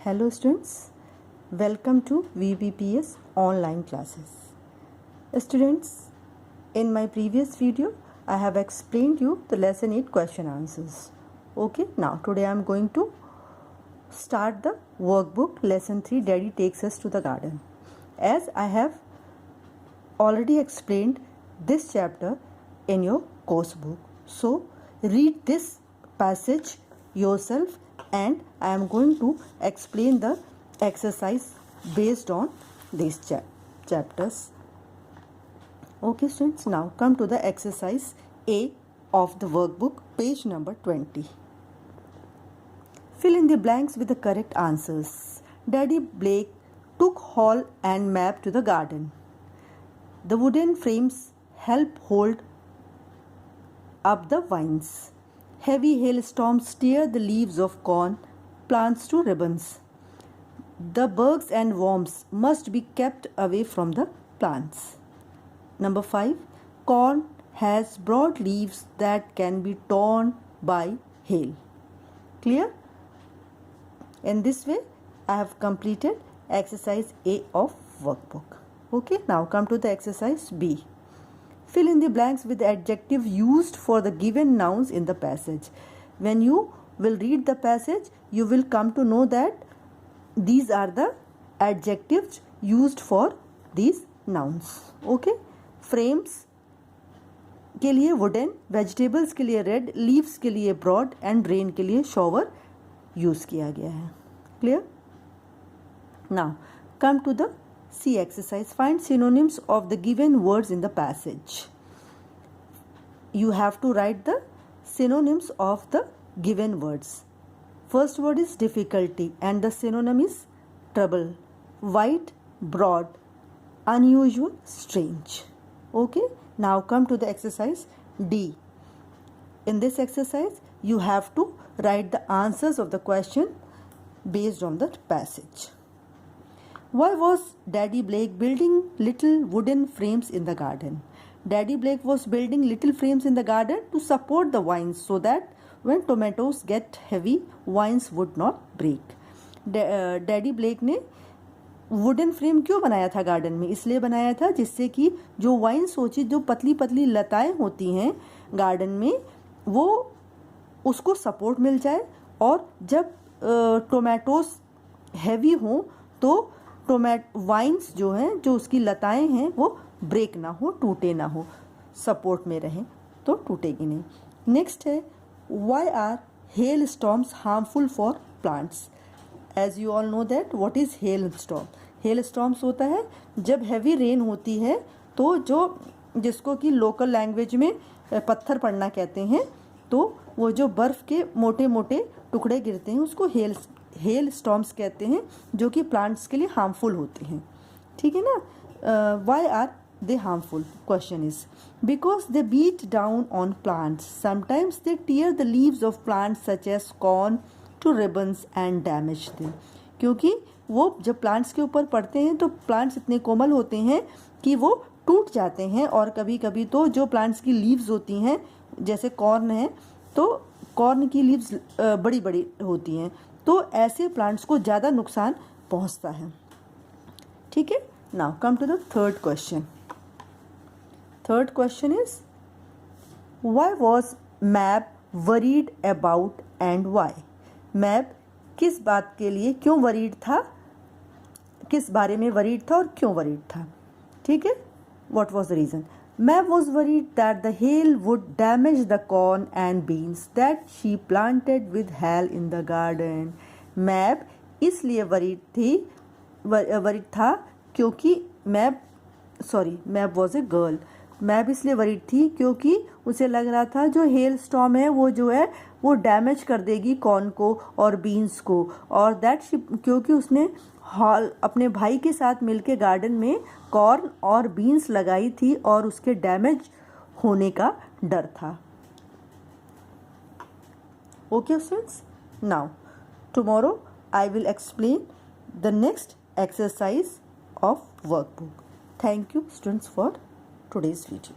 Hello students, welcome to VBPS online classes. Students, in my previous video, I have explained you the lesson 8 question answers. Okay, now today I am going to start the workbook lesson 3 Daddy Takes Us to the Garden. As I have already explained this chapter in your course book. So read this passage yourself and I am going to explain the exercise based on these chapters. Okay students, now come to the exercise A of the workbook, page number 20. Fill in the blanks with the correct answers. Daddy Blake took Hall and Mab to the garden. The wooden frames help hold up the vines. Heavy hailstorms tear the leaves of corn plants to ribbons. The bugs and worms must be kept away from the plants. Number 5. Corn has broad leaves that can be torn by hail. Clear? In this way, I have completed exercise A of workbook. Okay, now come to the exercise B. Fill in the blanks with the adjective used for the given nouns in the passage. When you will read the passage, you will come to know that these are the adjectives used for these nouns. Okay, frames के लिए wooden, vegetables के लिए red, leaves के लिए broad and rain के लिए shower use किया गया है. Clear? Now come to the C exercise. Find synonyms of the given words in the passage. You have to write the synonyms of the given words. First word is difficulty and the synonym is trouble. White, broad, unusual, strange. Okay, now come to the exercise D. In this exercise, you have to write the answers of the question based on the passage. Why was Daddy Blake building little wooden frames in the garden? Daddy Blake was building little frames in the garden to support the vines so that when tomatoes get heavy, vines would not break. Daddy Blake ने wooden frame क्यों बनाया था garden में? इसलिए बनाया था जिससे कि जो वाइन्स होती, जो पतली पतली लताएं होती हैं गार्डन में, वो उसको सपोर्ट मिल जाए और जब टोमेटोस हैवी हों तो वाइन्स जो हैं, जो उसकी लताएं हैं, वो ब्रेक ना हो, टूटे ना हो, सपोर्ट में रहें तो टूटेगी नहीं. नेक्स्ट है why are hailstorms harmful for plants. As you all know that what is hailstorm. Hailstorms होता है जब हैवी रेन होती है तो जिसको कि लोकल लैंग्वेज में पत्थर पड़ना कहते हैं, तो वो जो बर्फ़ के मोटे मोटे टुकड़े गिरते हैं उसको हेल स्टॉर्म्स कहते हैं, जो कि प्लांट्स के लिए हार्मफुल होते हैं. ठीक है ना. Why are they harmful? Question is because they beat down on plants. Sometimes they tear the leaves of plants such as corn to ribbons and damage them. क्योंकि वो जब प्लांट्स के ऊपर पड़ते हैं तो प्लांट्स इतने कोमल होते हैं कि वो टूट जाते हैं, और कभी कभी तो जो प्लांट्स की लीव्स होती हैं, जैसे कॉर्न है, तो कॉर्न की लीव्स बड़ी बड़ी होती हैं, तो ऐसे प्लांट्स को ज़्यादा नुकसान पहुंचता है. ठीक है. Now come to the third question. Third question is why was Mab worried about and why. Mab किस बात के लिए क्यों वरीड था, किस बारे में वरीड था और क्यों वरीड था. ठीक है. What was the reason? Mab was worried that the hail would damage the corn and beans that she planted with Hal in the garden. Mab इसलिए वरीड था क्योंकि Mab was a girl. Mab इसलिए worried थी क्योंकि उसे लग रहा था जो हेल स्टॉर्म है वो जो है वो डैमेज कर देगी कॉर्न को और बीन्स को, और क्योंकि उसने हॉल अपने भाई के साथ मिलके गार्डन में कॉर्न और बीन्स लगाई थी और उसके डैमेज होने का डर था. Okay students, now tomorrow I will explain the next exercise of workbook. Thank you students for today's video.